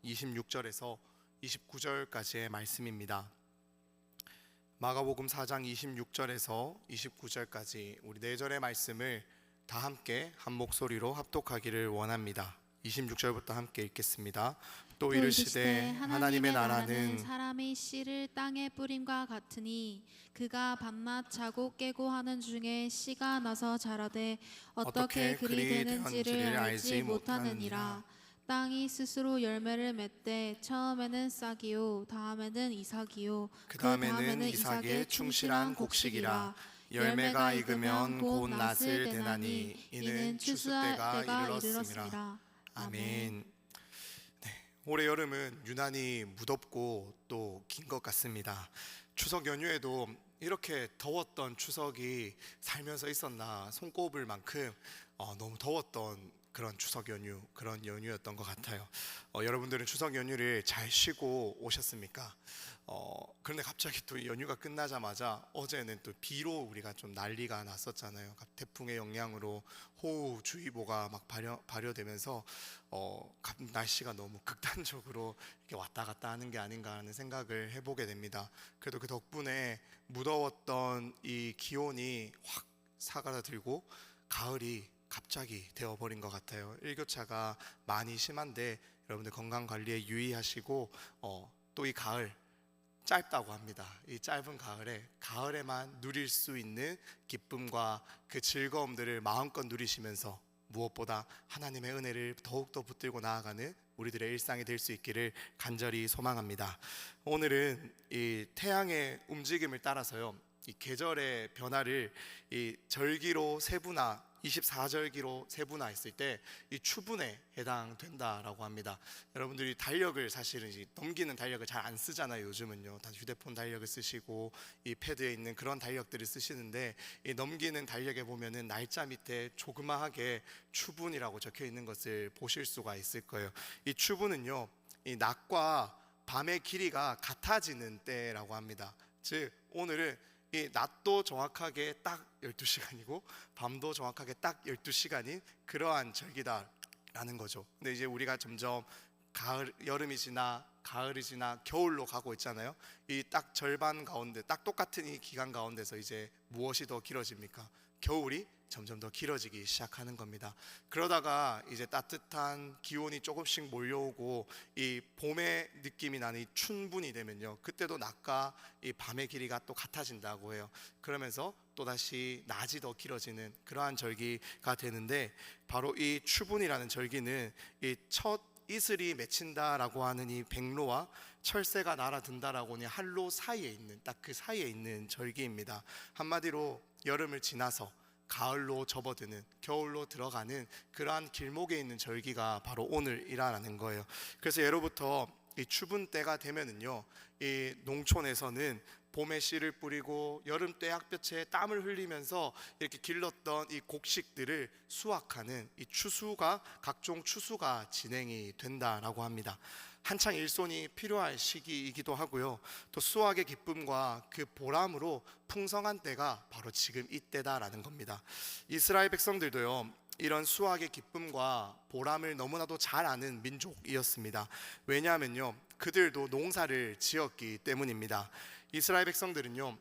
26절에서 29절까지의 말씀입니다. 마가복음 4장 26절에서 29절까지 우리 4절의 말씀을 다 함께 한 목소리로 합독하기를 원합니다. 26절부터 함께 읽겠습니다. 또 이르시되 하나님의 나라는 사람의 씨를 땅에 뿌림과 같으니 그가 밤낮 자고 깨고 하는 중에 씨가 나서 자라되 어떻게 그리 되는지를 알지 못하느니라. 땅이 스스로 열매를 맺되 처음에는 싹이요 다음에는 이삭이요 그 다음에는 이삭의 충실한 곡식이라. 열매가 익으면 곧 낫을 대나니 이는 추수할 때가 이르렀습니다. 아멘. 올해 여름은 유난히 무덥고 또 긴 것 같습니다. 추석 연휴에도 이렇게 더웠던 추석이 살면서 있었나 손꼽을 만큼 너무 더웠던 그런 추석 연휴, 그런 연휴였던 것 같아요. 여러분들은 추석 연휴를 잘 쉬고 오셨습니까? 그런데 갑자기 또 연휴가 끝나자마자 어제는 또 비로 우리가 좀 난리가 났었잖아요. 태풍의 영향으로 호우주의보가 막 발효되면서 날씨가 너무 극단적으로 이렇게 왔다 갔다 하는 게 아닌가 하는 생각을 해보게 됩니다. 그래도 그 덕분에 무더웠던 이 기온이 확 사그라들고 가을이 갑자기 되어버린 것 같아요. 일교차가 많이 심한데 여러분들 건강관리에 유의하시고 또 이 가을 짧다고 합니다. 이 짧은 가을에만 누릴 수 있는 기쁨과 그 즐거움들을 마음껏 누리시면서 무엇보다 하나님의 은혜를 더욱더 붙들고 나아가는 우리들의 일상이 될 수 있기를 간절히 소망합니다. 오늘은 이 태양의 움직임을 따라서요, 이 계절의 변화를 이 절기로 세분화 24절기로 세분화했을 때 이 추분에 해당된다라고 합니다. 여러분들이 달력을 사실은 넘기는 달력을 잘 안 쓰잖아요. 요즘은요, 다 휴대폰 달력을 쓰시고 이 패드에 있는 그런 달력들을 쓰시는데, 이 넘기는 달력에 보면은 날짜 밑에 조그마하게 추분이라고 적혀 있는 것을 보실 수가 있을 거예요. 이 추분은요, 이 낮과 밤의 길이가 같아지는 때라고 합니다. 즉 오늘은 이 낮도 정확하게 딱 12시간이고 밤도 정확하게 딱 12시간인 그러한 절기다라는 거죠. 근데 이제 우리가 점점 여름이 지나 가을이 지나 겨울로 가고 있잖아요. 이 딱 절반 가운데 딱 똑같은 이 기간 가운데서 이제 무엇이 더 길어집니까? 겨울이 점점 더 길어지기 시작하는 겁니다. 그러다가 이제 따뜻한 기온이 조금씩 몰려오고 이 봄의 느낌이 나는 이 춘분이 되면요, 그때도 낮과 이 밤의 길이가 또 같아진다고 해요. 그러면서 또다시 낮이 더 길어지는 그러한 절기가 되는데, 바로 이 추분이라는 절기는 이 첫 이슬이 맺힌다라고 하는 이 백로와 철새가 날아든다라고 하는 한로 사이에 있는, 딱 그 사이에 있는 절기입니다. 한마디로 여름을 지나서 가을로 접어드는, 겨울로 들어가는 그러한 길목에 있는 절기가 바로 오늘이라는 거예요. 그래서 예로부터 이 추분 때가 되면은요, 이 농촌에서는 봄에 씨를 뿌리고 여름 떼약볕에 땀을 흘리면서 이렇게 길렀던 이 곡식들을 수확하는 이 추수가, 각종 추수가 진행이 된다라고 합니다. 한창 일손이 필요할 시기이기도 하고요, 또 수확의 기쁨과 그 보람으로 풍성한 때가 바로 지금 이때다라는 겁니다. 이스라엘 백성들도요, 이런 수확의 기쁨과 보람을 너무나도 잘 아는 민족이었습니다. 왜냐하면요, 그들도 농사를 지었기 때문입니다. 이스라엘 백성들은요,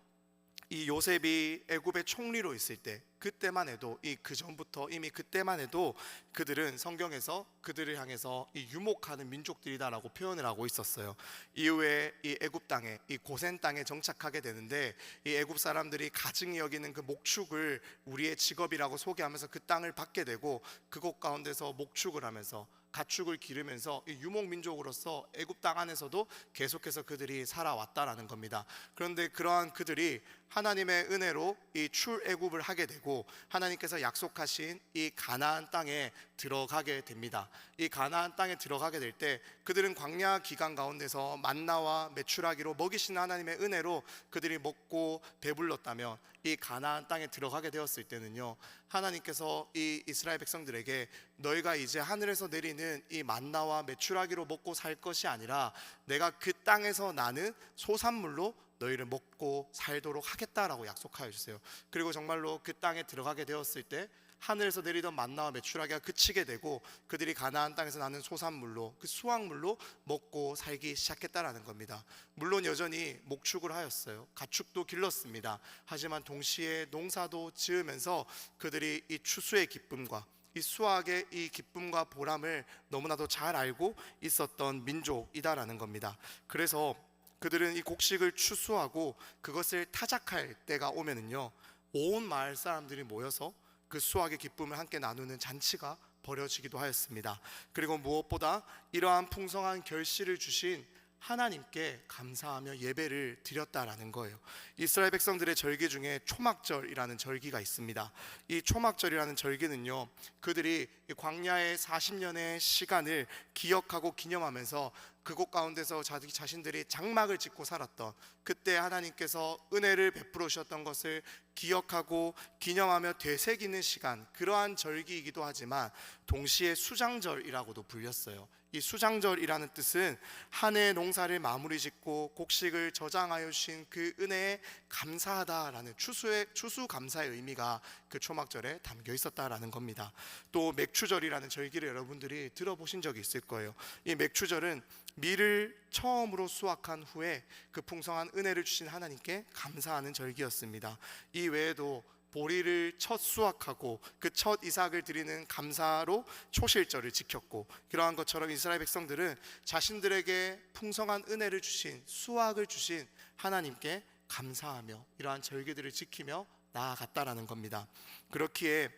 이 요셉이 애굽의 총리로 있을 때, 그때만 해도 그 전부터 이미 그때만 해도 그들은 성경에서 그들을 향해서 이 유목하는 민족들이다라고 표현을 하고 있었어요. 이후에 이 애굽 땅에, 이 고센 땅에 정착하게 되는데, 이 애굽 사람들이 가증히 여기는 그 목축을 우리의 직업이라고 소개하면서 그 땅을 받게 되고, 그곳 가운데서 목축을 하면서 가축을 기르면서 이 유목민족으로서 애굽 땅 안에서도 계속해서 그들이 살아왔다라는 겁니다. 그런데 그러한 그들이 하나님의 은혜로 이 출애굽을 하게 되고 하나님께서 약속하신 이 가나안 땅에 들어가게 됩니다. 이 가나안 땅에 들어가게 될 때 그들은 광야 기간 가운데서 만나와 메추라기로 먹이신 하나님의 은혜로 그들이 먹고 배불렀다면, 이 가나안 땅에 들어가게 되었을 때는요, 하나님께서 이 이스라엘 백성들에게 너희가 이제 하늘에서 내리는 이 만나와 메추라기로 먹고 살 것이 아니라 내가 그 땅에서 나는 소산물로 너희를 먹고 살도록 하겠다라고 약속하여 주세요. 그리고 정말로 그 땅에 들어가게 되었을 때 하늘에서 내리던 만나와 메추라기가 그치게 되고 그들이 가나안 땅에서 나는 소산물로 그 수확물로 먹고 살기 시작했다라는 겁니다. 물론 여전히 목축을 하였어요. 가축도 길렀습니다. 하지만 동시에 농사도 지으면서 그들이 이 추수의 기쁨과 이 수확의 이 기쁨과 보람을 너무나도 잘 알고 있었던 민족이다라는 겁니다. 그래서 그들은 이 곡식을 추수하고 그것을 타작할 때가 오면은요, 온 마을 사람들이 모여서 그 수확의 기쁨을 함께 나누는 잔치가 벌어지기도 하였습니다. 그리고 무엇보다 이러한 풍성한 결실을 주신 하나님께 감사하며 예배를 드렸다라는 거예요. 이스라엘 백성들의 절기 중에 초막절이라는 절기가 있습니다. 이 초막절이라는 절기는요, 그들이 광야의 40년의 시간을 기억하고 기념하면서 그곳 가운데서 자신들이 장막을 짓고 살았던, 그때 하나님께서 은혜를 베풀어 주셨던 것을 기억하고 기념하며 되새기는 시간, 그러한 절기이기도 하지만 동시에 수장절이라고도 불렸어요. 이 수장절이라는 뜻은 한 해의 농사를 마무리 짓고 곡식을 저장하여 주신 그 은혜에 감사하다라는 추수 감사의 의미가 그 초막절에 담겨 있었다라는 겁니다. 또 맥추절이라는 절기를 여러분들이 들어보신 적이 있을 거예요. 이 맥추절은 밀을 처음으로 수확한 후에 그 풍성한 은혜를 주신 하나님께 감사하는 절기였습니다. 이 외에도 보리를 첫 수확하고 그 첫 이삭을 드리는 감사로 초실절을 지켰고, 그러한 것처럼 이스라엘 백성들은 자신들에게 풍성한 은혜를 주신, 수확을 주신 하나님께 감사하며 이러한 절기들을 지키며 나아갔다라는 겁니다. 그렇기에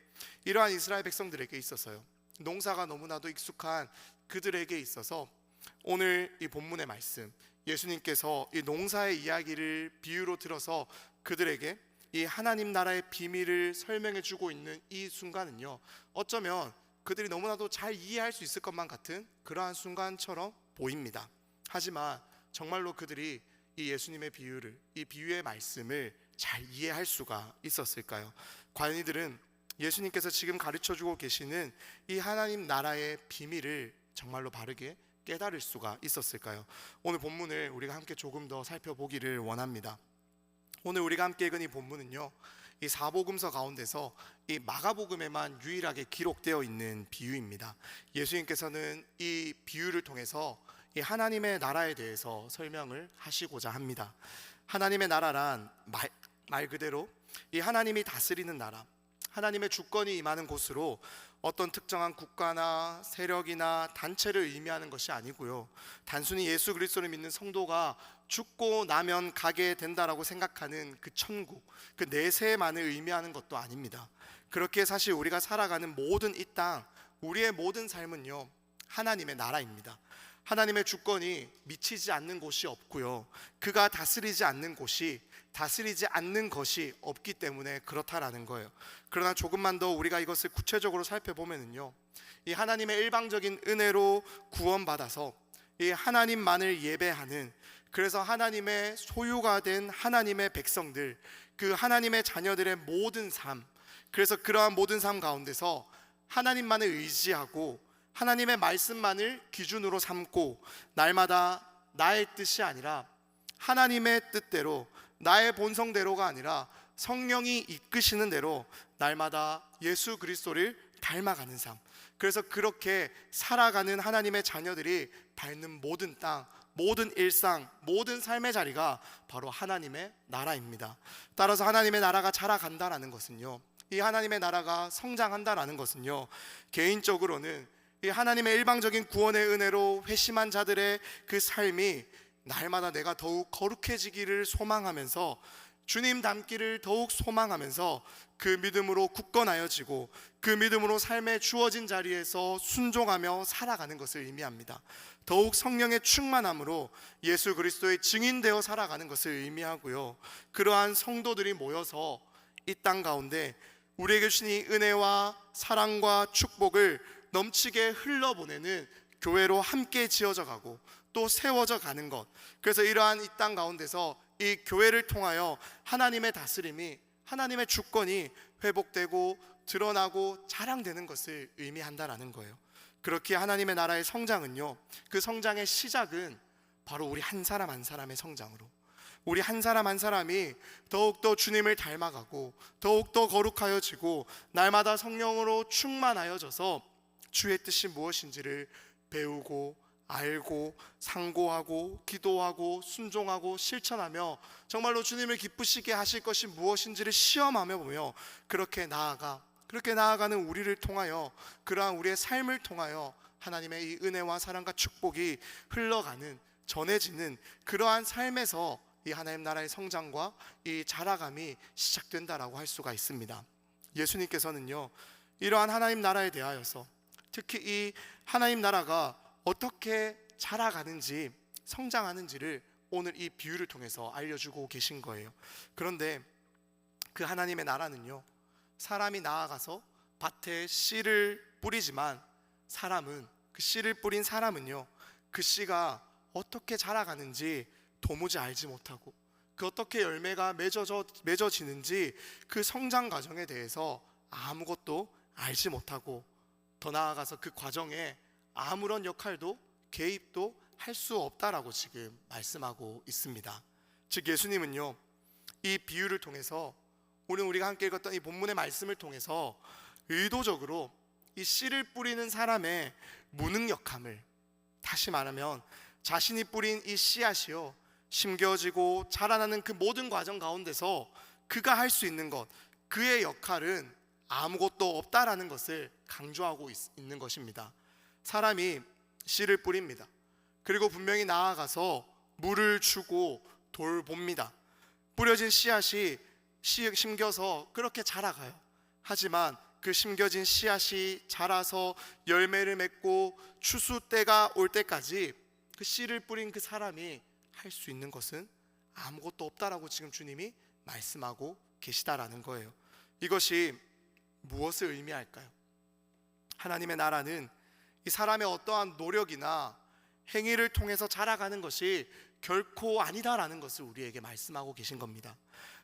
이러한 이스라엘 백성들에게 있어서요, 농사가 너무나도 익숙한 그들에게 있어서 오늘 이 본문의 말씀, 예수님께서 이 농사의 이야기를 비유로 들어서 그들에게 이 하나님 나라의 비밀을 설명해 주고 있는 이 순간은요, 어쩌면 그들이 너무나도 잘 이해할 수 있을 것만 같은 그러한 순간처럼 보입니다. 하지만 정말로 그들이 이 예수님의 비유를, 이 비유의 말씀을 잘 이해할 수가 있었을까요? 과연 이들은 예수님께서 지금 가르쳐 주고 계시는 이 하나님 나라의 비밀을 정말로 바르게 깨달을 수가 있었을까요? 오늘 본문을 우리가 함께 조금 더 살펴보기를 원합니다. 오늘 우리가 함께 읽은 이 본문은요, 이 사복음서 가운데서 이 마가복음에만 유일하게 기록되어 있는 비유입니다. 예수님께서는 이 비유를 통해서 이 하나님의 나라에 대해서 설명을 하시고자 합니다. 하나님의 나라란 말 그대로 이 하나님이 다스리는 나라, 하나님의 주권이 임하는 곳으로 어떤 특정한 국가나 세력이나 단체를 의미하는 것이 아니고요, 단순히 예수 그리스도를 믿는 성도가 죽고 나면 가게 된다라고 생각하는 그 천국, 그 내세만을 의미하는 것도 아닙니다. 그렇게 사실 우리가 살아가는 모든 이 땅, 우리의 모든 삶은요, 하나님의 나라입니다. 하나님의 주권이 미치지 않는 곳이 없고요, 그가 다스리지 않는 곳이, 다스리지 않는 것이 없기 때문에 그렇다라는 거예요. 그러나 조금만 더 우리가 이것을 구체적으로 살펴보면요, 이 하나님의 일방적인 은혜로 구원받아서 이 하나님만을 예배하는, 그래서 하나님의 소유가 된 하나님의 백성들, 그 하나님의 자녀들의 모든 삶, 그래서 그러한 모든 삶 가운데서 하나님만을 의지하고 하나님의 말씀만을 기준으로 삼고 날마다 나의 뜻이 아니라 하나님의 뜻대로, 나의 본성대로가 아니라 성령이 이끄시는 대로 날마다 예수 그리스도를 닮아가는 삶, 그래서 그렇게 살아가는 하나님의 자녀들이 밟는 모든 땅, 모든 일상, 모든 삶의 자리가 바로 하나님의 나라입니다. 따라서 하나님의 나라가 자라간다라는 것은요, 이 하나님의 나라가 성장한다라는 것은요, 개인적으로는 이 하나님의 일방적인 구원의 은혜로 회심한 자들의 그 삶이 날마다 내가 더욱 거룩해지기를 소망하면서, 주님 닮기를 더욱 소망하면서 그 믿음으로 굳건하여지고 그 믿음으로 삶에 주어진 자리에서 순종하며 살아가는 것을 의미합니다. 더욱 성령의 충만함으로 예수 그리스도의 증인되어 살아가는 것을 의미하고요, 그러한 성도들이 모여서 이 땅 가운데 우리에게 주신 이 은혜와 사랑과 축복을 넘치게 흘러보내는 교회로 함께 지어져 가고 또 세워져 가는 것, 그래서 이러한 이 땅 가운데서 이 교회를 통하여 하나님의 다스림이, 하나님의 주권이 회복되고 드러나고 자랑되는 것을 의미한다라는 거예요. 그렇기에 하나님의 나라의 성장은요, 그 성장의 시작은 바로 우리 한 사람 한 사람의 성장으로, 우리 한 사람 한 사람이 더욱더 주님을 닮아가고 더욱더 거룩하여지고 날마다 성령으로 충만하여져서 주의 뜻이 무엇인지를 배우고 알고 상고하고 기도하고 순종하고 실천하며 정말로 주님을 기쁘시게 하실 것이 무엇인지를 시험하며 보며 그렇게 나아가는 우리를 통하여, 그러한 우리의 삶을 통하여 하나님의 이 은혜와 사랑과 축복이 흘러가는, 전해지는 그러한 삶에서 이 하나님 나라의 성장과 이 자라감이 시작된다라고 할 수가 있습니다. 예수님께서는요, 이러한 하나님 나라에 대하여서 특히 이 하나님 나라가 어떻게 자라가는지 성장하는지를 오늘 이 비유를 통해서 알려주고 계신 거예요. 그런데 그 하나님의 나라는요, 사람이 나아가서 밭에 씨를 뿌리지만 그 씨를 뿌린 사람은요, 그 씨가 어떻게 자라가는지 도무지 알지 못하고 그 어떻게 열매가 맺어지는지 그 성장 과정에 대해서 아무것도 알지 못하고, 더 나아가서 그 과정에 아무런 역할도 개입도 할 수 없다라고 지금 말씀하고 있습니다. 즉 예수님은요, 이 비유를 통해서, 오늘 우리가 함께 읽었던 이 본문의 말씀을 통해서 의도적으로 이 씨를 뿌리는 사람의 무능력함을, 다시 말하면 자신이 뿌린 이 씨앗이요, 심겨지고 자라나는 그 모든 과정 가운데서 그가 할 수 있는 것, 그의 역할은 아무것도 없다라는 것을 강조하고 있는 것입니다. 사람이 씨를 뿌립니다. 그리고 분명히 나아가서 물을 주고 돌봅니다. 뿌려진 씨앗이 심겨서 그렇게 자라가요. 하지만 그 심겨진 씨앗이 자라서 열매를 맺고 추수 때가 올 때까지 그 씨를 뿌린 그 사람이 할 수 있는 것은 아무것도 없다라고 지금 주님이 말씀하고 계시다라는 거예요. 이것이 무엇을 의미할까요? 하나님의 나라는 이 사람의 어떠한 노력이나 행위를 통해서 자라가는 것이 결코 아니다라는 것을 우리에게 말씀하고 계신 겁니다.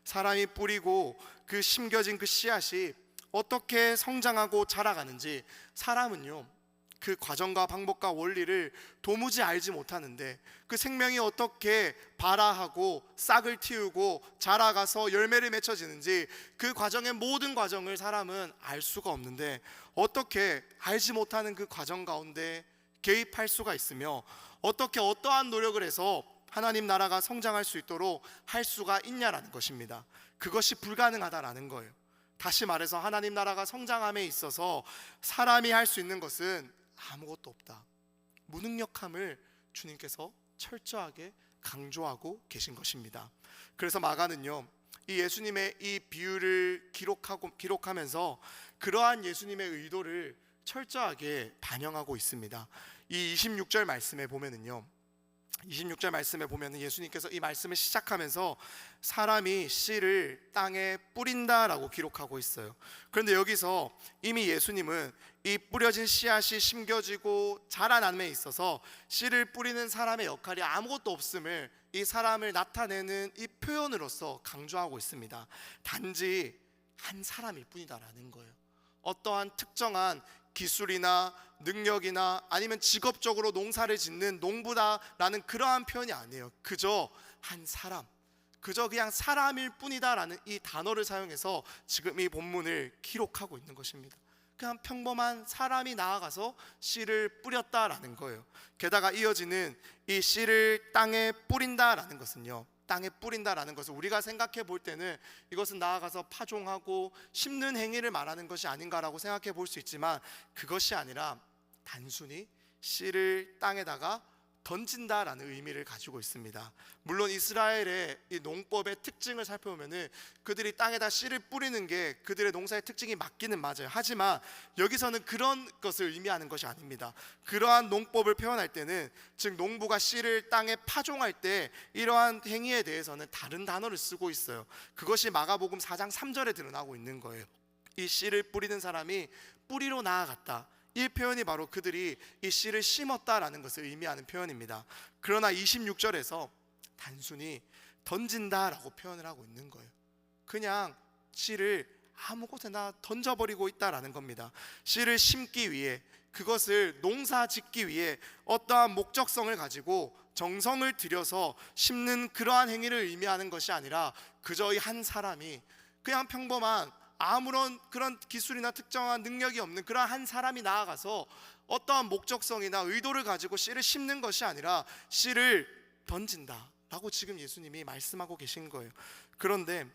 사람이 뿌리고 그 심겨진 그 씨앗이 어떻게 성장하고 자라가는지 사람은요, 그 과정과 방법과 원리를 도무지 알지 못하는데, 그 생명이 어떻게 발아하고 싹을 틔우고 자라가서 열매를 맺혀지는지 그 과정의 모든 과정을 사람은 알 수가 없는데, 어떻게 알지 못하는 그 과정 가운데 개입할 수가 있으며 어떻게 어떠한 노력을 해서 하나님 나라가 성장할 수 있도록 할 수가 있냐라는 것입니다. 그것이 불가능하다라는 거예요. 다시 말해서 하나님 나라가 성장함에 있어서 사람이 할 수 있는 것은 아무것도 없다, 무능력함을 주님께서 철저하게 강조하고 계신 것입니다. 그래서 마가는요, 이 예수님의 이 비유를 기록하면서 그러한 예수님의 의도를 철저하게 반영하고 있습니다. 이 26절 말씀에 보면은요, 26절 말씀에 보면은 예수님께서 이 말씀을 시작하면서 사람이 씨를 땅에 뿌린다라고 기록하고 있어요. 그런데 여기서 이미 예수님은 이 뿌려진 씨앗이 심겨지고 자라남에 있어서 씨를 뿌리는 사람의 역할이 아무것도 없음을, 이 사람을 나타내는 이 표현으로서 강조하고 있습니다. 단지 한 사람일 뿐이다라는 거예요. 어떠한 특정한 기술이나 능력이나 아니면 직업적으로 농사를 짓는 농부다라는 그러한 표현이 아니에요. 그저 한 사람, 그저 그냥 사람일 뿐이다라는 이 단어를 사용해서 지금 이 본문을 기록하고 있는 것입니다. 그냥 평범한 사람이 나아가서 씨를 뿌렸다라는 거예요. 게다가 이어지는 이 씨를 땅에 뿌린다라는 것은요, 땅에 뿌린다라는 것을 우리가 생각해 볼 때는 이것은 나아가서 파종하고 심는 행위를 말하는 것이 아닌가라고 생각해 볼 수 있지만, 그것이 아니라 단순히 씨를 땅에다가 던진다라는 의미를 가지고 있습니다. 물론 이스라엘의 이 농법의 특징을 살펴보면은 그들이 땅에다 씨를 뿌리는 게 그들의 농사의 특징이 맞기는 맞아요. 하지만 여기서는 그런 것을 의미하는 것이 아닙니다. 그러한 농법을 표현할 때는, 즉 농부가 씨를 땅에 파종할 때 이러한 행위에 대해서는 다른 단어를 쓰고 있어요. 그것이 마가복음 4장 3절에 드러나고 있는 거예요. 이 씨를 뿌리는 사람이 뿌리로 나아갔다, 이 표현이 바로 그들이 이 씨를 심었다라는 것을 의미하는 표현입니다. 그러나 26절에서 단순히 던진다라고 표현을 하고 있는 거예요. 그냥 씨를 아무 곳에나 던져버리고 있다라는 겁니다. 씨를 심기 위해, 그것을 농사 짓기 위해 어떠한 목적성을 가지고 정성을 들여서 심는 그러한 행위를 의미하는 것이 아니라 그저 이 한 사람이 그냥 평범한 아무런 그런 기술이나 특정한 능력이 없는 그러한 한 사람이 나아가서 어떠한 목적성이나 의도를 가지고 씨를 심는 것이 아니라 씨를 던진다 라고 지금 예수님이 말씀하고 계신 거예요. 그런데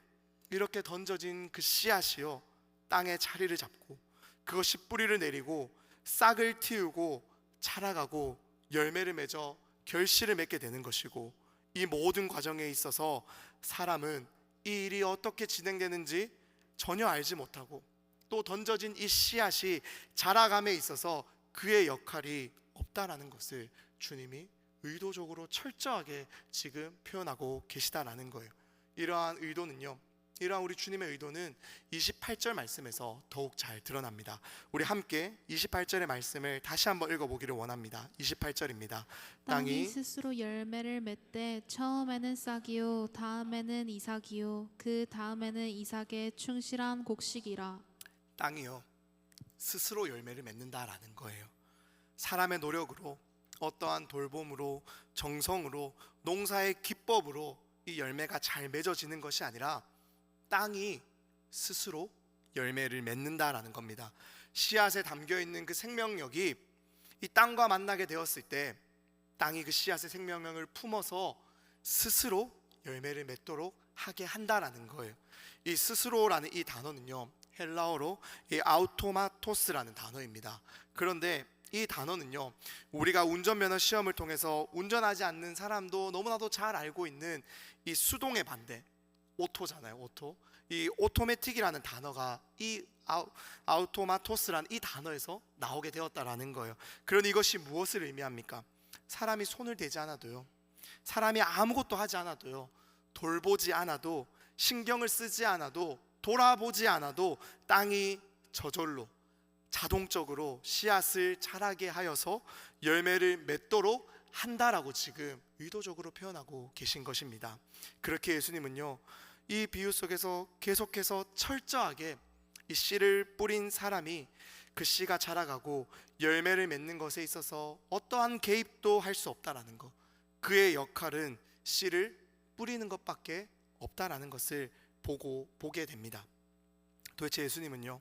이렇게 던져진 그 씨앗이요, 땅에 자리를 잡고 그것이 뿌리를 내리고 싹을 틔우고 자라가고 열매를 맺어 결실을 맺게 되는 것이고, 이 모든 과정에 있어서 사람은 이 일이 어떻게 진행되는지 전혀 알지 못하고 또 던져진 이 씨앗이 자라감에 있어서 그의 역할이 없다라는 것을 주님이 의도적으로 철저하게 지금 표현하고 계시다라는 거예요. 이러한 의도는요, 이러한 우리 주님의 의도는 28절 말씀에서 더욱 잘 드러납니다. 우리 함께 28절의 말씀을 다시 한번 읽어보기를 원합니다. 28절입니다. 땅이 스스로 열매를 맺되 처음에는 싹이요 다음에는 이삭이요 그 다음에는 이삭의 충실한 곡식이라. 땅이요, 스스로 열매를 맺는다라는 거예요. 사람의 노력으로, 어떠한 돌봄으로, 정성으로, 농사의 기법으로 이 열매가 잘 맺어지는 것이 아니라 땅이 스스로 열매를 맺는다라는 겁니다. 씨앗에 담겨있는 그 생명력이 이 땅과 만나게 되었을 때 땅이 그 씨앗의 생명력을 품어서 스스로 열매를 맺도록 하게 한다라는 거예요. 이 스스로라는 이 단어는요, 헬라어로 이 아우토마토스라는 단어입니다. 그런데 이 단어는요, 우리가 운전면허 시험을 통해서 운전하지 않는 사람도 너무나도 잘 알고 있는 이 수동의 반대, 오토잖아요. 오토. 이 오토매틱이라는 단어가 이 아우토마토스라는 이 단어에서 나오게 되었다라는 거예요. 그러니 이것이 무엇을 의미합니까? 사람이 손을 대지 않아도요, 사람이 아무것도 하지 않아도요, 돌보지 않아도, 신경을 쓰지 않아도, 돌아보지 않아도 땅이 저절로 자동적으로 씨앗을 자라게 하여서 열매를 맺도록 한다라고 지금 의도적으로 표현하고 계신 것입니다. 그렇게 예수님은요, 이 비유 속에서 계속해서 철저하게 이 씨를 뿌린 사람이 그 씨가 자라가고 열매를 맺는 것에 있어서 어떠한 개입도 할 수 없다라는 것, 그의 역할은 씨를 뿌리는 것밖에 없다라는 것을 보게 됩니다. 도대체 예수님은요,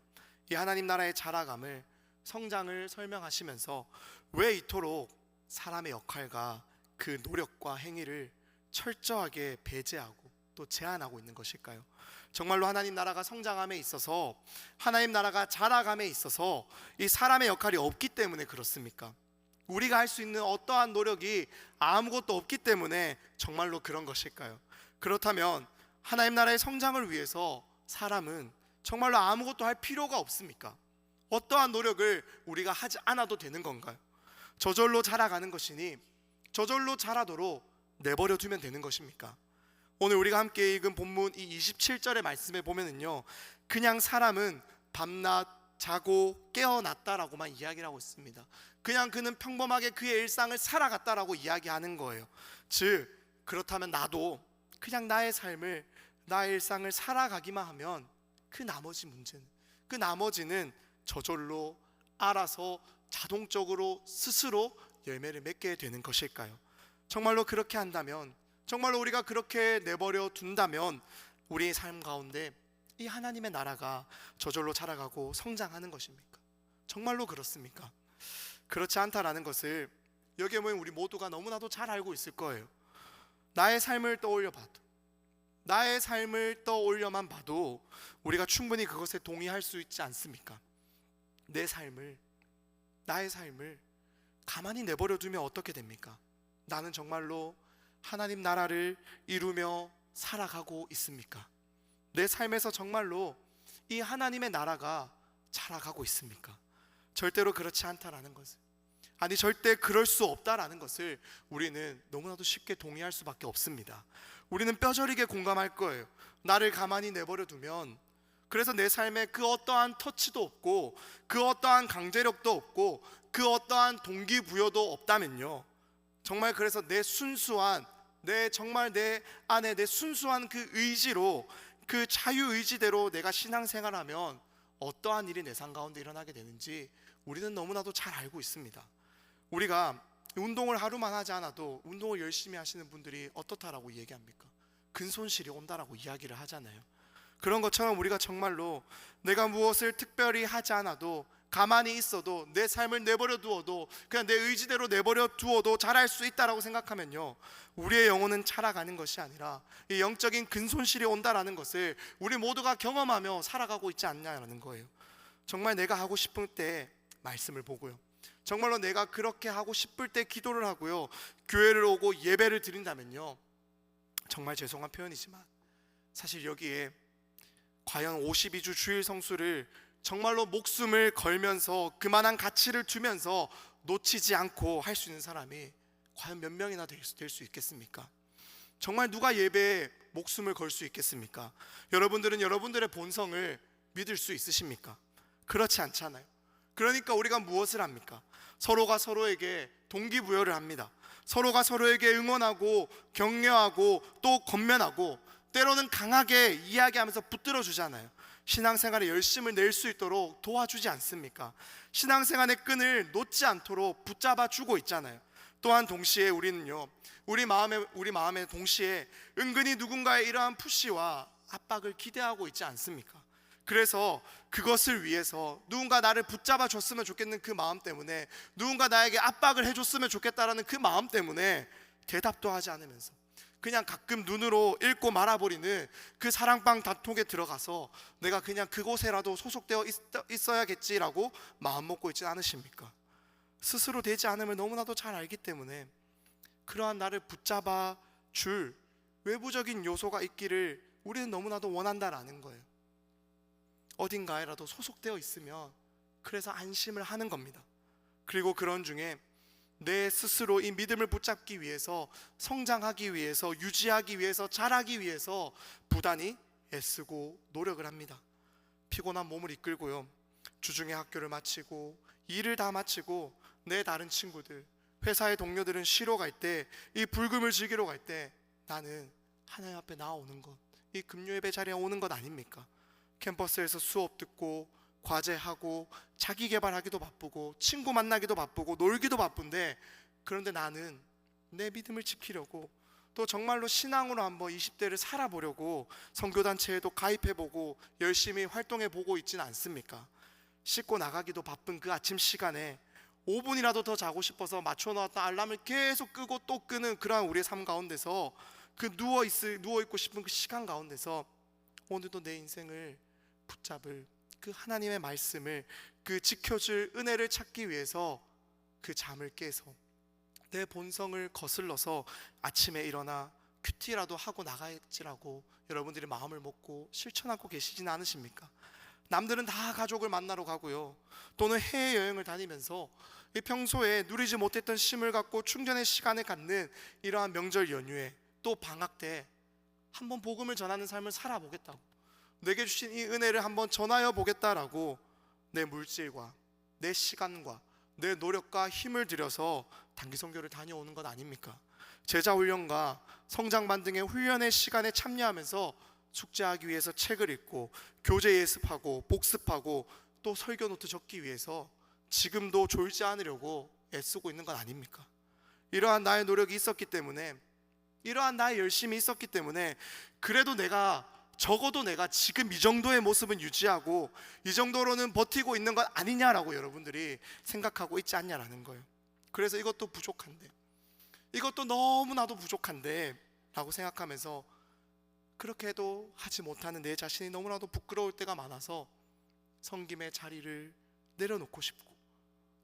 이 하나님 나라의 자라감을, 성장을 설명하시면서 왜 이토록 사람의 역할과 그 노력과 행위를 철저하게 배제하고 또 제한하고 있는 것일까요? 정말로 하나님 나라가 성장함에 있어서, 하나님 나라가 자라감에 있어서 이 사람의 역할이 없기 때문에 그렇습니까? 우리가 할 수 있는 어떠한 노력이 아무것도 없기 때문에 정말로 그런 것일까요? 그렇다면 하나님 나라의 성장을 위해서 사람은 정말로 아무것도 할 필요가 없습니까? 어떠한 노력을 우리가 하지 않아도 되는 건가요? 저절로 자라가는 것이니 저절로 자라도록 내버려 두면 되는 것입니까? 오늘 우리가 함께 읽은 본문 이 27절의 말씀에 보면은요, 그냥 사람은 밤낮 자고 깨어났다라고만 이야기를 하고 있습니다. 그냥 그는 평범하게 그의 일상을 살아갔다라고 이야기하는 거예요. 즉, 그렇다면 나도 그냥 나의 삶을, 나의 일상을 살아가기만 하면 그 나머지 문제는, 그 나머지는 저절로 알아서 자동적으로 스스로 열매를 맺게 되는 것일까요? 정말로 그렇게 한다면, 정말로 우리가 그렇게 내버려 둔다면 우리의 삶 가운데 이 하나님의 나라가 저절로 자라가고 성장하는 것입니까? 정말로 그렇습니까? 그렇지 않다라는 것을 여기에 모인 우리 모두가 너무나도 잘 알고 있을 거예요. 나의 삶을 떠올려 봐도, 나의 삶을 떠올려만 봐도 우리가 충분히 그것에 동의할 수 있지 않습니까? 내 삶을, 나의 삶을 가만히 내버려 두면 어떻게 됩니까? 나는 정말로 하나님 나라를 이루며 살아가고 있습니까? 내 삶에서 정말로 이 하나님의 나라가 자라가고 있습니까? 절대로 그렇지 않다라는 것을, 아니 절대 그럴 수 없다라는 것을 우리는 너무나도 쉽게 동의할 수밖에 없습니다. 우리는 뼈저리게 공감할 거예요. 나를 가만히 내버려 두면, 그래서 내 삶에 그 어떠한 터치도 없고 그 어떠한 강제력도 없고 그 어떠한 동기부여도 없다면요, 정말 그래서 내 순수한, 정말 내 안에 내 순수한 그 의지로, 그 자유의지대로 내가 신앙생활하면 어떠한 일이 내 삶 가운데 일어나게 되는지 우리는 너무나도 잘 알고 있습니다. 우리가 운동을 하루만 하지 않아도 운동을 열심히 하시는 분들이 어떻다라고 얘기합니까? 근손실이 온다라고 이야기를 하잖아요. 그런 것처럼 우리가 정말로 내가 무엇을 특별히 하지 않아도, 가만히 있어도, 내 삶을 내버려 두어도, 그냥 내 의지대로 내버려 두어도 잘할 수 있다라고 생각하면요, 우리의 영혼은 자라가는 것이 아니라 이 영적인 근손실이 온다라는 것을 우리 모두가 경험하며 살아가고 있지 않냐라는 거예요. 정말 내가 하고 싶을 때 말씀을 보고요, 정말로 내가 그렇게 하고 싶을 때 기도를 하고요, 교회를 오고 예배를 드린다면요, 정말 죄송한 표현이지만 사실 여기에 과연 52주 주일 성수를 정말로 목숨을 걸면서 그만한 가치를 두면서 놓치지 않고 할 수 있는 사람이 과연 몇 명이나 될 수 있겠습니까? 정말 누가 예배에 목숨을 걸 수 있겠습니까? 여러분들은 여러분들의 본성을 믿을 수 있으십니까? 그렇지 않잖아요. 그러니까 우리가 무엇을 합니까? 서로가 서로에게 동기부여를 합니다. 서로가 서로에게 응원하고 격려하고 또 권면하고 때로는 강하게 이야기하면서 붙들어 주잖아요. 신앙생활에 열심을 낼 수 있도록 도와주지 않습니까? 신앙생활의 끈을 놓지 않도록 붙잡아 주고 있잖아요. 또한 동시에 우리는요, 우리 마음에 동시에 은근히 누군가의 이러한 푸시와 압박을 기대하고 있지 않습니까? 그래서 그것을 위해서 누군가 나를 붙잡아 줬으면 좋겠는 그 마음 때문에, 누군가 나에게 압박을 해줬으면 좋겠다라는 그 마음 때문에 대답도 하지 않으면서 그냥 가끔 눈으로 읽고 말아버리는 그 사랑방 단톡에 들어가서 내가 그냥 그곳에라도 소속되어 있어야겠지라고 마음 먹고 있지 않으십니까? 스스로 되지 않음을 너무나도 잘 알기 때문에 그러한 나를 붙잡아 줄 외부적인 요소가 있기를 우리는 너무나도 원한다라는 거예요. 어딘가에라도 소속되어 있으면 그래서 안심을 하는 겁니다. 그리고 그런 중에 내 스스로 이 믿음을 붙잡기 위해서, 성장하기 위해서, 유지하기 위해서, 자라기 위해서 부단히 애쓰고 노력을 합니다. 피곤한 몸을 이끌고요, 주중에 학교를 마치고 일을 다 마치고 내 다른 친구들, 회사의 동료들은 쉬러 갈 때, 이 불금을 즐기러 갈 때 나는 하나님 앞에 나오는 것, 이 금요 예배 자리에 오는 것 아닙니까? 캠퍼스에서 수업 듣고 과제하고 자기 개발하기도 바쁘고 친구 만나기도 바쁘고 놀기도 바쁜데, 그런데 나는 내 믿음을 지키려고 또 정말로 신앙으로 한번 20대를 살아보려고 선교단체에도 가입해보고 열심히 활동해보고 있지는 않습니까? 씻고 나가기도 바쁜 그 아침 시간에 5분이라도 더 자고 싶어서 맞춰놓았던 알람을 계속 끄고 또 끄는 그러한 우리의 삶 가운데서, 그 누워있고 싶은 그 시간 가운데서 오늘도 내 인생을 붙잡을 그 하나님의 말씀을, 그 지켜줄 은혜를 찾기 위해서 그 잠을 깨서 내 본성을 거슬러서 아침에 일어나 큐티라도 하고 나가야지라고 여러분들이 마음을 먹고 실천하고 계시지는 않으십니까? 남들은 다 가족을 만나러 가고요, 또는 해외여행을 다니면서 평소에 누리지 못했던 쉼을 갖고 충전의 시간을 갖는 이러한 명절 연휴에 또 방학 때 한번 복음을 전하는 삶을 살아보겠다고, 내게 주신 이 은혜를 한번 전하여 보겠다라고 내 물질과 내 시간과 내 노력과 힘을 들여서 단기 선교를 다녀오는 것 아닙니까? 제자훈련과 성장반 등의 훈련의 시간에 참여하면서 숙제하기 위해서 책을 읽고 교재 예습하고 복습하고 또 설교 노트 적기 위해서 지금도 졸지 않으려고 애쓰고 있는 것 아닙니까? 이러한 나의 노력이 있었기 때문에, 이러한 나의 열심이 있었기 때문에 그래도 적어도 내가 지금 이 정도의 모습은 유지하고 이 정도로는 버티고 있는 것 아니냐라고 여러분들이 생각하고 있지 않냐라는 거예요. 그래서 이것도 부족한데, 이것도 너무나도 부족한데 라고 생각하면서 그렇게 해도 하지 못하는 내 자신이 너무나도 부끄러울 때가 많아서 섬김의 자리를 내려놓고 싶고,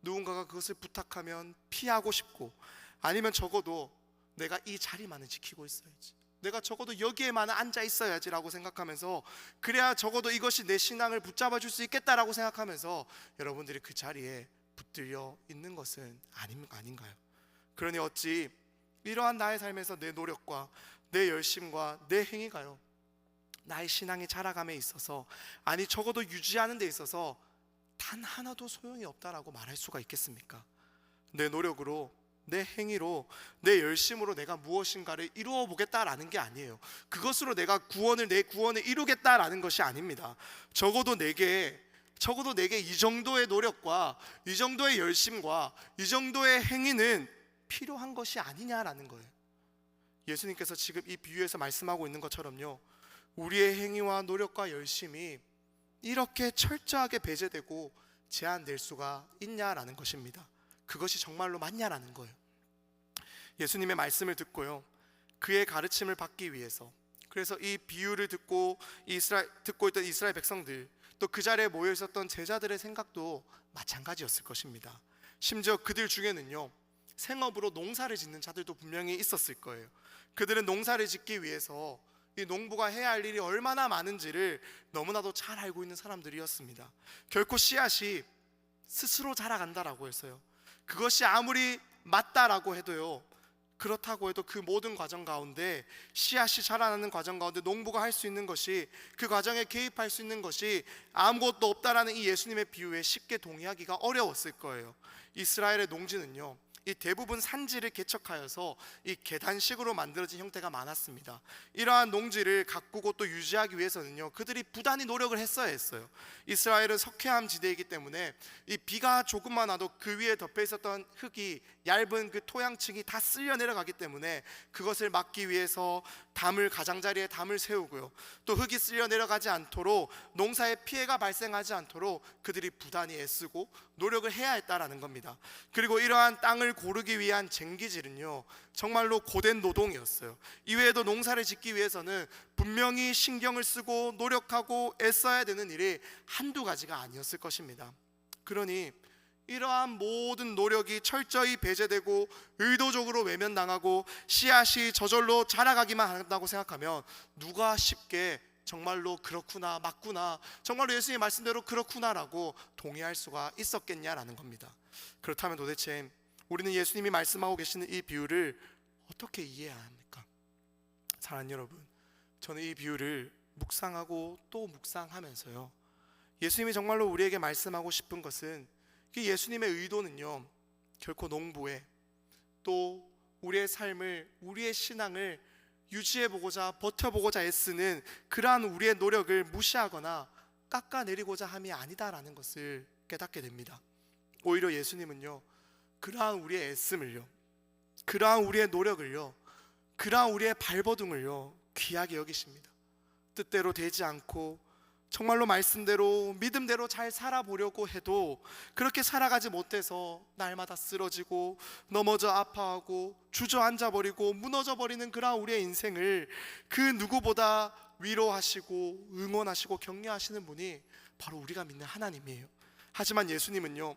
누군가가 그것을 부탁하면 피하고 싶고, 아니면 적어도 내가 이 자리만은 지키고 있어야지, 내가 적어도 여기에만 앉아 있어야지라고 생각하면서, 그래야 적어도 이것이 내 신앙을 붙잡아 줄 수 있겠다라고 생각하면서 여러분들이 그 자리에 붙들려 있는 것은 아닌가요? 그러니 어찌 이러한 나의 삶에서 내 노력과 내 열심과 내 행위가요, 나의 신앙이 자라감에 있어서, 아니 적어도 유지하는 데 있어서 단 하나도 소용이 없다라고 말할 수가 있겠습니까? 내 노력으로, 내 행위로, 내 열심으로 내가 무엇인가를 이루어 보겠다라는 게 아니에요. 그것으로 내가 내 구원을 이루겠다라는 것이 아닙니다. 적어도 내게 적어도 내게 이 정도의 노력과 이 정도의 열심과 이 정도의 행위는 필요한 것이 아니냐라는 거예요. 예수님께서 지금 이 비유에서 말씀하고 있는 것처럼요, 우리의 행위와 노력과 열심이 이렇게 철저하게 배제되고 제한될 수가 있냐라는 것입니다. 그것이 정말로 맞냐라는 거예요. 예수님의 말씀을 듣고요, 그의 가르침을 받기 위해서, 그래서 이 비유를 듣고 있던 이스라엘 백성들, 또 그 자리에 모여 있었던 제자들의 생각도 마찬가지였을 것입니다. 심지어 그들 중에는요, 생업으로 농사를 짓는 자들도 분명히 있었을 거예요. 그들은 농사를 짓기 위해서 이 농부가 해야 할 일이 얼마나 많은지를 너무나도 잘 알고 있는 사람들이었습니다. 결코 씨앗이 스스로 자라간다라고 해서요, 그것이 아무리 맞다라고 해도요, 그렇다고 해도 그 모든 과정 가운데, 씨앗이 자라나는 과정 가운데 농부가 할 수 있는 것이, 그 과정에 개입할 수 있는 것이 아무것도 없다라는 이 예수님의 비유에 쉽게 동의하기가 어려웠을 거예요. 이스라엘의 농지는요, 이 대부분 산지를 개척하여서 이 계단식으로 만들어진 형태가 많았습니다. 이러한 농지를 가꾸고 또 유지하기 위해서는요, 그들이 부단히 노력을 했어야 했어요. 이스라엘은 석회암 지대이기 때문에 이 비가 조금만 와도 그 위에 덮여 있었던 흙이, 얇은 그 토양층이 다 쓸려 내려가기 때문에 그것을 막기 위해서 가장자리에 담을 세우고요, 또 흙이 쓸려 내려가지 않도록, 농사에 피해가 발생하지 않도록 그들이 부단히 애쓰고 노력을 해야 했다라는 겁니다. 그리고 이러한 땅을 고르기 위한 쟁기질은요, 정말로 고된 노동이었어요. 이외에도 농사를 짓기 위해서는 분명히 신경을 쓰고 노력하고 애써야 되는 일이 한두 가지가 아니었을 것입니다. 그러니 이러한 모든 노력이 철저히 배제되고 의도적으로 외면당하고 씨앗이 저절로 자라가기만 한다고 생각하면 누가 쉽게 정말로 그렇구나, 맞구나, 정말로 예수님의 말씀대로 그렇구나라고 동의할 수가 있었겠냐라는 겁니다. 그렇다면 도대체 우리는 예수님이 말씀하고 계시는 이 비유를 어떻게 이해해야 합니까? 사랑하는 여러분, 저는 이 비유를 묵상하고 또 묵상하면서요, 예수님이 정말로 우리에게 말씀하고 싶은 것은, 예수님의 의도는요, 결코 농부의, 또 우리의 삶을, 우리의 신앙을 유지해보고자, 버텨보고자 애쓰는 그러한 우리의 노력을 무시하거나 깎아내리고자 함이 아니다라는 것을 깨닫게 됩니다. 오히려 예수님은요, 그러한 우리의 애씀을요, 그러한 우리의 노력을요, 그러한 우리의 발버둥을요, 귀하게 여기십니다. 뜻대로 되지 않고 정말로 말씀대로, 믿음대로 잘 살아보려고 해도 그렇게 살아가지 못해서 날마다 쓰러지고 넘어져 아파하고 주저앉아버리고 무너져버리는 그러한 우리의 인생을 그 누구보다 위로하시고 응원하시고 격려하시는 분이 바로 우리가 믿는 하나님이에요. 하지만 예수님은요,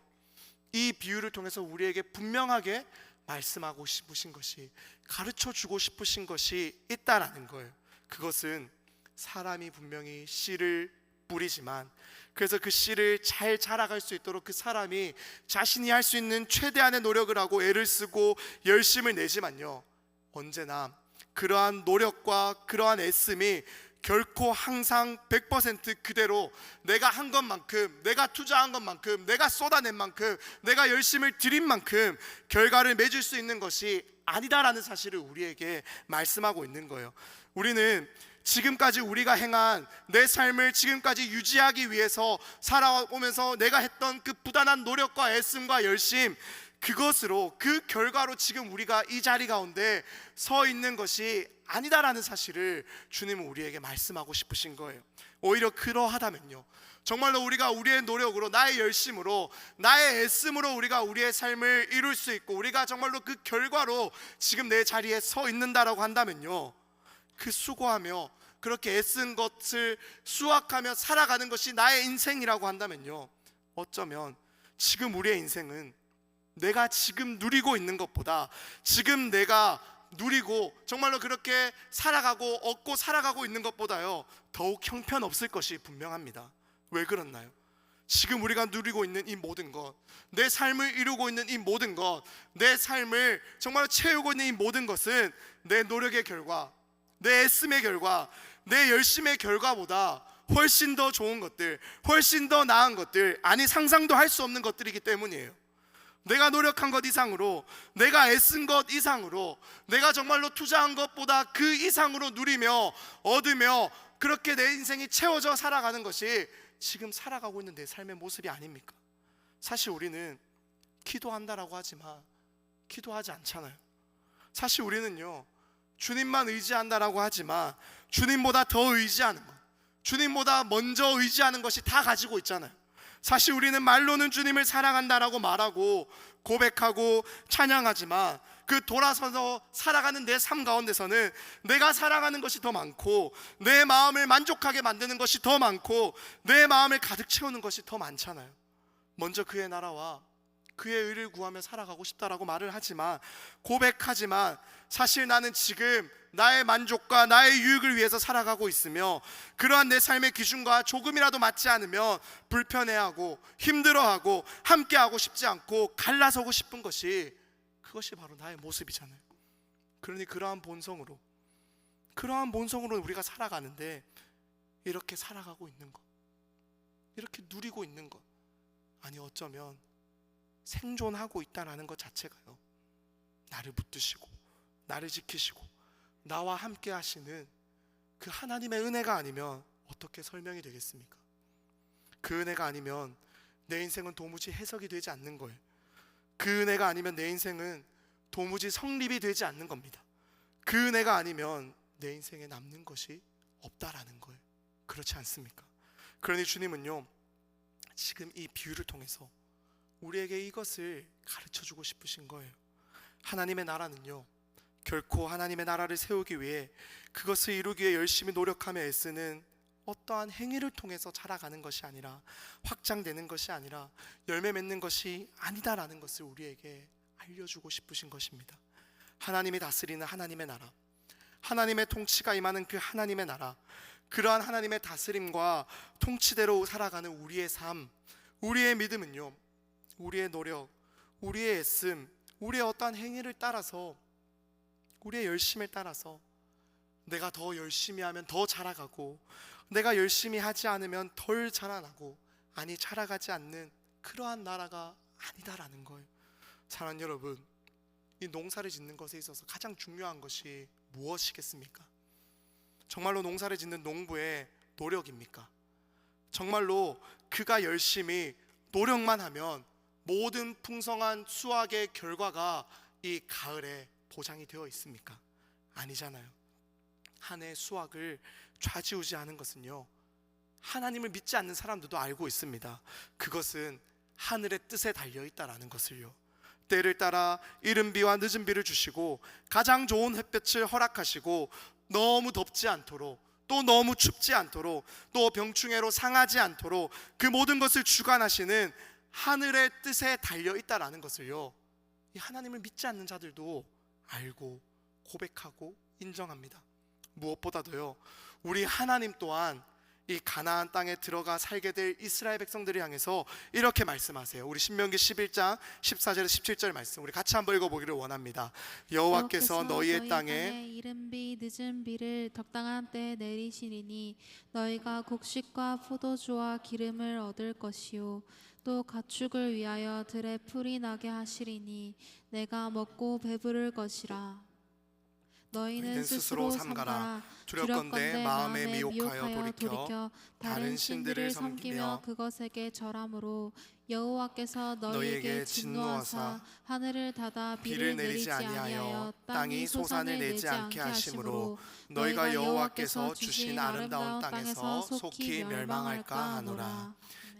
이 비유를 통해서 우리에게 분명하게 말씀하고 싶으신 것이, 가르쳐주고 싶으신 것이 있다라는 거예요. 그것은 사람이 분명히 씨를 뿌리지만, 그래서 그 씨를 잘 자라갈 수 있도록 그 사람이 자신이 할 수 있는 최대한의 노력을 하고 애를 쓰고 열심을 내지만요, 언제나 그러한 노력과 그러한 애씀이 결코 항상 100% 그대로 내가 한 것만큼, 내가 투자한 것만큼, 내가 쏟아낸 만큼, 내가 열심을 들인 만큼 결과를 맺을 수 있는 것이 아니다라는 사실을 우리에게 말씀하고 있는 거예요. 우리는 지금까지 우리가 행한 내 삶을 지금까지 유지하기 위해서 살아오면서 내가 했던 그 부단한 노력과 애씀과 열심, 그것으로, 그 결과로 지금 우리가 이 자리 가운데 서 있는 것이 아니다라는 사실을 주님은 우리에게 말씀하고 싶으신 거예요. 오히려 그러하다면요, 정말로 우리가 우리의 노력으로, 나의 열심으로, 나의 애씀으로 우리가 우리의 삶을 이룰 수 있고, 우리가 정말로 그 결과로 지금 내 자리에 서 있는다라고 한다면요, 그 수고하며 그렇게 애쓴 것을 수확하며 살아가는 것이 나의 인생이라고 한다면요, 어쩌면 지금 우리의 인생은 내가 지금 누리고 있는 것보다, 지금 내가 누리고 정말로 그렇게 살아가고 얻고 살아가고 있는 것보다요, 더욱 형편없을 것이 분명합니다. 왜 그렇나요? 지금 우리가 누리고 있는 이 모든 것, 내 삶을 이루고 있는 이 모든 것, 내 삶을 정말로 채우고 있는 이 모든 것은 내 노력의 결과, 내 애씀의 결과, 내 열심의 결과보다 훨씬 더 좋은 것들, 훨씬 더 나은 것들, 아니 상상도 할 수 없는 것들이기 때문이에요. 내가 노력한 것 이상으로, 내가 애쓴 것 이상으로, 내가 정말로 투자한 것보다 그 이상으로 누리며 얻으며 그렇게 내 인생이 채워져 살아가는 것이 지금 살아가고 있는 내 삶의 모습이 아닙니까? 사실 우리는 기도한다라고 하지만 기도하지 않잖아요. 사실 우리는요, 주님만 의지한다라고 하지만 주님보다 더 의지하는 것, 주님보다 먼저 의지하는 것이 다 가지고 있잖아요. 사실 우리는 말로는 주님을 사랑한다라고 말하고 고백하고 찬양하지만 그 돌아서서 살아가는 내 삶 가운데서는 내가 사랑하는 것이 더 많고 내 마음을 만족하게 만드는 것이 더 많고 내 마음을 가득 채우는 것이 더 많잖아요. 먼저 그의 나라와 그의 의를 구하며 살아가고 싶다라고 말을 하지만, 고백하지만 사실 나는 지금 나의 만족과 나의 유익을 위해서 살아가고 있으며 그러한 내 삶의 기준과 조금이라도 맞지 않으면 불편해하고 힘들어하고 함께하고 싶지 않고 갈라서고 싶은 것이, 그것이 바로 나의 모습이잖아요. 그러니 그러한 본성으로 우리가 살아가는데, 이렇게 살아가고 있는 것, 이렇게 누리고 있는 것, 아니 어쩌면 생존하고 있다는 것 자체가요, 나를 붙드시고 나를 지키시고 나와 함께 하시는 그 하나님의 은혜가 아니면 어떻게 설명이 되겠습니까? 그 은혜가 아니면 내 인생은 도무지 해석이 되지 않는 거예요. 그 은혜가 아니면 내 인생은 도무지 성립이 되지 않는 겁니다. 그 은혜가 아니면 내 인생에 남는 것이 없다라는 거예요. 그렇지 않습니까? 그러니 주님은요, 지금 이 비유를 통해서 우리에게 이것을 가르쳐주고 싶으신 거예요. 하나님의 나라는요, 결코 하나님의 나라를 세우기 위해, 그것을 이루기 위해 열심히 노력하며 애쓰는 어떠한 행위를 통해서 자라가는 것이 아니라, 확장되는 것이 아니라 열매 맺는 것이 아니다라는 것을 우리에게 알려주고 싶으신 것입니다. 하나님이 다스리는 하나님의 나라, 하나님의 통치가 임하는 그 하나님의 나라, 그러한 하나님의 다스림과 통치대로 살아가는 우리의 삶, 우리의 믿음은요, 우리의 노력, 우리의 애씀, 우리의 어떠한 행위를 따라서, 우리의 열심을 따라서, 내가 더 열심히 하면 더 자라가고 내가 열심히 하지 않으면 덜 자라나고, 아니 자라가지 않는 그러한 나라가 아니다라는 거예요. 사랑하는 여러분, 이 농사를 짓는 것에 있어서 가장 중요한 것이 무엇이겠습니까? 정말로 농사를 짓는 농부의 노력입니까? 정말로 그가 열심히 노력만 하면 모든 풍성한 수확의 결과가 이 가을에 보장이 되어 있습니까? 아니잖아요. 한 해 수확을 좌지우지하는 것은요, 하나님을 믿지 않는 사람들도 알고 있습니다. 그것은 하늘의 뜻에 달려있다라는 것을요. 때를 따라 이른 비와 늦은 비를 주시고 가장 좋은 햇볕을 허락하시고 너무 덥지 않도록, 또 너무 춥지 않도록, 또 병충해로 상하지 않도록 그 모든 것을 주관하시는 하늘의 뜻에 달려있다라는 것을요, 이 하나님을 믿지 않는 자들도 알고 고백하고 인정합니다. 무엇보다도요, 우리 하나님 또한 이 가나안 땅에 들어가 살게 될 이스라엘 백성들을 향해서 이렇게 말씀하세요. 우리 신명기 11장 14절에서 17절 말씀, 우리 같이 한번 읽어보기를 원합니다. 여호와께서 너희의 땅에 이른 비 늦은 비를 적당한 때에 내리시리니 너희가 곡식과 포도주와 기름을 얻을 것이요 또 가축을 위하여 들에 풀이 나게 하시리니 내가 먹고 배부를 것이라. 너희는 스스로 삼가라. 두렵건대 마음에 미혹하여 돌이켜 다른 신들을 섬기며 그것에게 절함으로 여호와께서 너희에게 진노하사 하늘을 닫아 비를 내리지 아니하여 땅이 소산을 내지 않게 하심으로 너희가 여호와께서 주신 아름다운 땅에서 속히 멸망할까 하노라.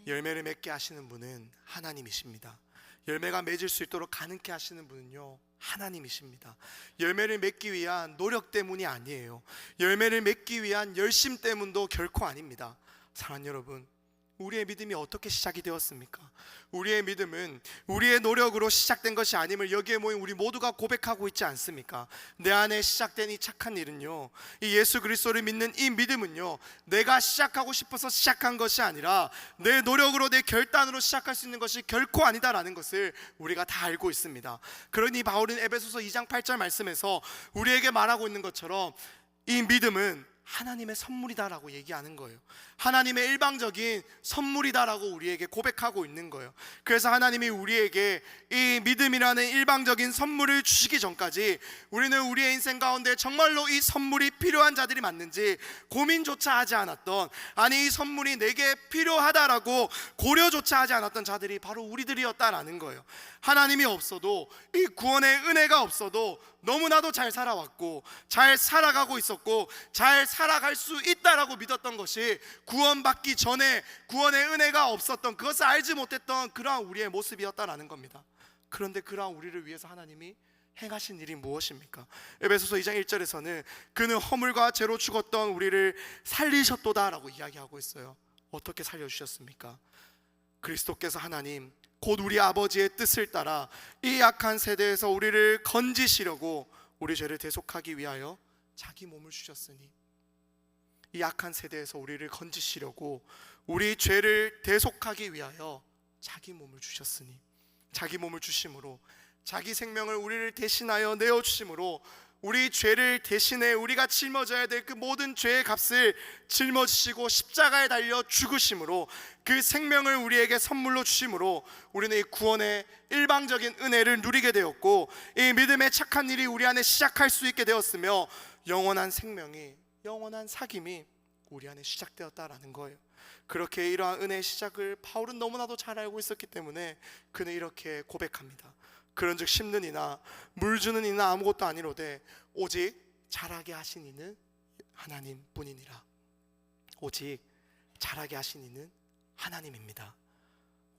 열매를 맺게 하시는 분은 하나님이십니다. 열매가 맺을 수 있도록 가능케 하시는 분은요, 하나님이십니다. 열매를 맺기 위한 노력 때문이 아니에요. 열매를 맺기 위한 열심 때문도 결코 아닙니다. 사랑하는 여러분, 우리의 믿음이 어떻게 시작이 되었습니까? 우리의 믿음은 우리의 노력으로 시작된 것이 아님을 여기에 모인 우리 모두가 고백하고 있지 않습니까? 내 안에 시작된 이 착한 일은요, 이 예수 그리스도를 믿는 이 믿음은요, 내가 시작하고 싶어서 시작한 것이 아니라 내 노력으로, 내 결단으로 시작할 수 있는 것이 결코 아니다라는 것을 우리가 다 알고 있습니다. 그러니 바울은 에베소서 2장 8절 말씀에서 우리에게 말하고 있는 것처럼 이 믿음은 하나님의 선물이다라고 얘기하는 거예요. 하나님의 일방적인 선물이다라고 우리에게 고백하고 있는 거예요. 그래서 하나님이 우리에게 이 믿음이라는 일방적인 선물을 주시기 전까지 우리는 우리의 인생 가운데 정말로 이 선물이 필요한 자들이 맞는지 고민조차 하지 않았던, 아니 이 선물이 내게 필요하다라고 고려조차 하지 않았던 자들이 바로 우리들이었다라는 거예요. 하나님이 없어도, 이 구원의 은혜가 없어도 너무나도 잘 살아왔고 잘 살아가고 있었고 잘 살아갈 수 있다라고 믿었던 것이 구원받기 전에 구원의 은혜가 없었던, 그것을 알지 못했던 그러한 우리의 모습이었다라는 겁니다. 그런데 그러한 우리를 위해서 하나님이 행하신 일이 무엇입니까? 에베소서 2장 1절에서는 그는 허물과 죄로 죽었던 우리를 살리셨도다라고 이야기하고 있어요. 어떻게 살려주셨습니까? 그리스도께서 하나님 곧 우리 아버지의 뜻을 따라 이 악한 세대에서 우리를 건지시려고 우리 죄를 대속하기 위하여 자기 몸을 주셨으니, 이 악한 세대에서 우리를 건지시려고 우리 죄를 대속하기 위하여 자기 몸을 주셨으니, 자기 몸을 주심으로, 자기 생명을 우리를 대신하여 내어주심으로 우리 죄를 대신해 우리가 짊어져야 될 그 모든 죄의 값을 짊어지시고 십자가에 달려 죽으심으로 그 생명을 우리에게 선물로 주심으로 우리는 이 구원의 일방적인 은혜를 누리게 되었고, 이 믿음의 착한 일이 우리 안에 시작할 수 있게 되었으며 영원한 생명이, 영원한 사귐이 우리 안에 시작되었다라는 거예요. 그렇게 이러한 은혜의 시작을 바울은 너무나도 잘 알고 있었기 때문에 그는 이렇게 고백합니다. 그런즉 심는 이나 물 주는 이나 아무것도 아니로되 오직 자라게 하신 이는 하나님뿐이니라. 오직 자라게 하신 이는 하나님입니다.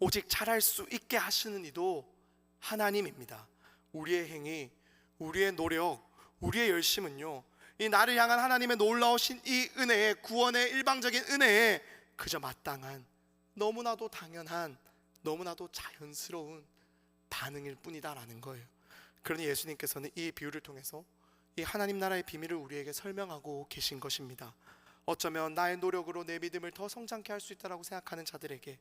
오직 자랄 수 있게 하시는 이도 하나님입니다. 우리의 행위, 우리의 노력, 우리의 열심은요, 이 나를 향한 하나님의 놀라우신 이 은혜에, 구원의 일방적인 은혜에 그저 마땅한, 너무나도 당연한, 너무나도 자연스러운 반응일 뿐이다라는 거예요. 그러니 예수님께서는 이 비유를 통해서 이 하나님 나라의 비밀을 우리에게 설명하고 계신 것입니다. 어쩌면 나의 노력으로 내 믿음을 더 성장케 할 수 있다라고 생각하는 자들에게,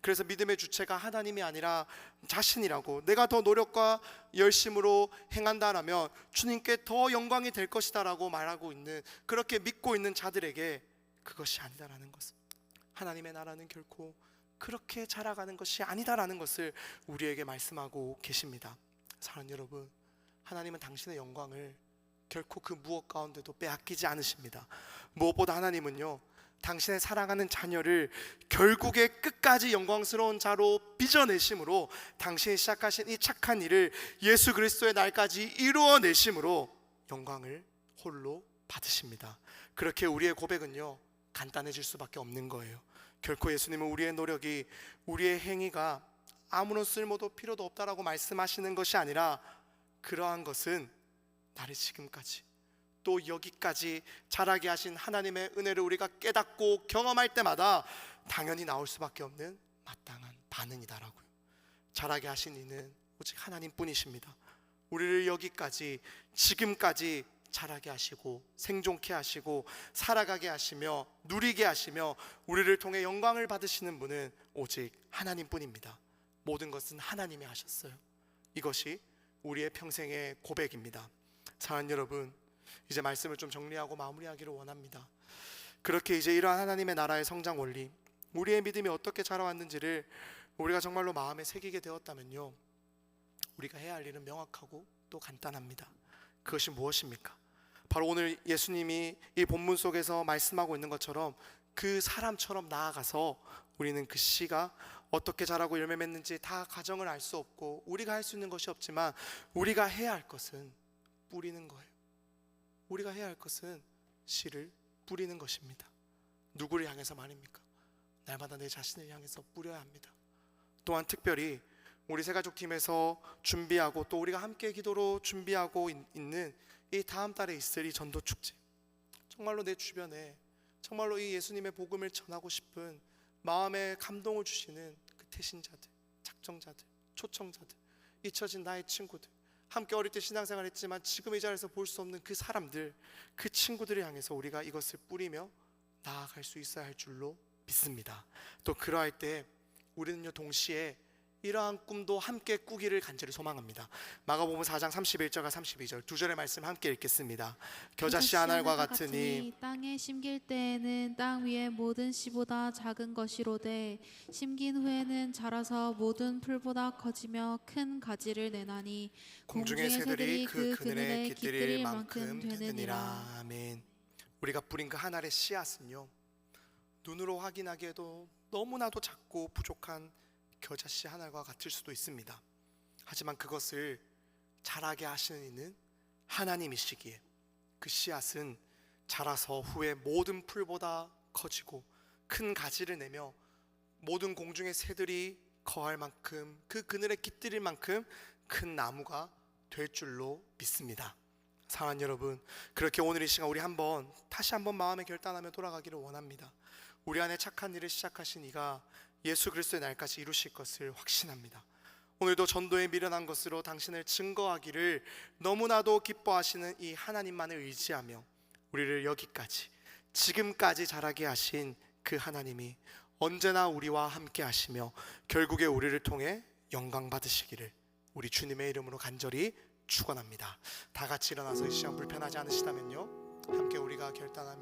그래서 믿음의 주체가 하나님이 아니라 자신이라고, 내가 더 노력과 열심으로 행한다라면 주님께 더 영광이 될 것이다라고 말하고 있는, 그렇게 믿고 있는 자들에게 그것이 아니다라는 것을, 하나님의 나라는 결코 그렇게 자라가는 것이 아니다라는 것을 우리에게 말씀하고 계십니다. 사랑하는 여러분, 하나님은 당신의 영광을 결코 그 무엇 가운데도 빼앗기지 않으십니다. 무엇보다 하나님은요, 당신의 사랑하는 자녀를 결국에 끝까지 영광스러운 자로 빚어내심으로, 당신이 시작하신 이 착한 일을 예수 그리스도의 날까지 이루어내심으로 영광을 홀로 받으십니다. 그렇게 우리의 고백은요 간단해질 수밖에 없는 거예요. 결코 예수님은 우리의 노력이, 우리의 행위가 아무런 쓸모도 필요도 없다라고 말씀하시는 것이 아니라, 그러한 것은 나를 지금까지 또 여기까지 자라게 하신 하나님의 은혜를 우리가 깨닫고 경험할 때마다 당연히 나올 수밖에 없는 마땅한 반응이다라고요. 자라게 하신 이는 오직 하나님뿐이십니다. 우리를 여기까지, 지금까지 자라게 하시고 생존케 하시고 살아가게 하시며 누리게 하시며 우리를 통해 영광을 받으시는 분은 오직 하나님뿐입니다. 모든 것은 하나님이 하셨어요. 이것이 우리의 평생의 고백입니다. 사랑하는 여러분, 이제 말씀을 좀 정리하고 마무리하기를 원합니다. 그렇게 이제 이러한 하나님의 나라의 성장 원리, 우리의 믿음이 어떻게 자라왔는지를 우리가 정말로 마음에 새기게 되었다면요, 우리가 해야 할 일은 명확하고 또 간단합니다. 그것이 무엇입니까? 바로 오늘 예수님이 이 본문 속에서 말씀하고 있는 것처럼 그 사람처럼 나아가서 우리는 그 씨가 어떻게 자라고 열매 맺는지 다 과정을 알 수 없고 우리가 할 수 있는 것이 없지만, 우리가 해야 할 것은 뿌리는 거예요. 우리가 해야 할 것은 씨를 뿌리는 것입니다. 누구를 향해서 말입니까? 날마다 내 자신을 향해서 뿌려야 합니다. 또한 특별히 우리 새가족팀에서 준비하고 또 우리가 함께 기도로 준비하고 있는 이 다음 달에 있을 이 전도축제, 정말로 내 주변에 정말로 이 예수님의 복음을 전하고 싶은 마음에 감동을 주시는 그 태신자들, 작정자들, 초청자들, 잊혀진 나의 친구들, 함께 어릴 때 신앙생활 했지만 지금 이 자리에서 볼 수 없는 그 사람들, 그 친구들을 향해서 우리가 이것을 뿌리며 나아갈 수 있어야 할 줄로 믿습니다. 또 그러할 때 우리는요 동시에 이러한 꿈도 함께 꾸기를 간절히 소망합니다. 마가복음 4장 31절과 32절 두 절의 말씀 함께 읽겠습니다. 겨자씨 한 알과 같으니 땅에 심길 때에는 땅 위의 모든 씨보다 작은 것이로되 심긴 후에는 자라서 모든 풀보다 커지며 큰 가지를 내나니 공중의 새들이 그 그늘에 깃들일 만큼 되느니라. 아멘. 우리가 뿌린 그 한 알의 씨앗은요, 눈으로 확인하기에도 너무나도 작고 부족한 겨자씨 한 알과 같을 수도 있습니다. 하지만 그것을 자라게 하시는 이는 하나님이시기에 그 씨앗은 자라서 후에 모든 풀보다 커지고 큰 가지를 내며 모든 공중의 새들이 거할 만큼, 그 그늘에 깃들일 만큼 큰 나무가 될 줄로 믿습니다. 사랑하는 여러분, 그렇게 오늘 이 시간 우리 다시 한번 마음의 결단하며 돌아가기를 원합니다. 우리 안에 착한 일을 시작하신 이가 예수 그리스도의 날까지 이루실 것을 확신합니다. 오늘도 전도에 미련한 것으로 당신을 증거하기를 너무나도 기뻐하시는 이 하나님만을 의지하며 우리를 여기까지, 지금까지 자라게 하신 그 하나님이 언제나 우리와 함께 하시며 결국에 우리를 통해 영광 받으시기를 우리 주님의 이름으로 간절히 축원합니다. 다 같이 일어나서 이 시간 불편하지 않으시다면요, 함께 우리가 결단하며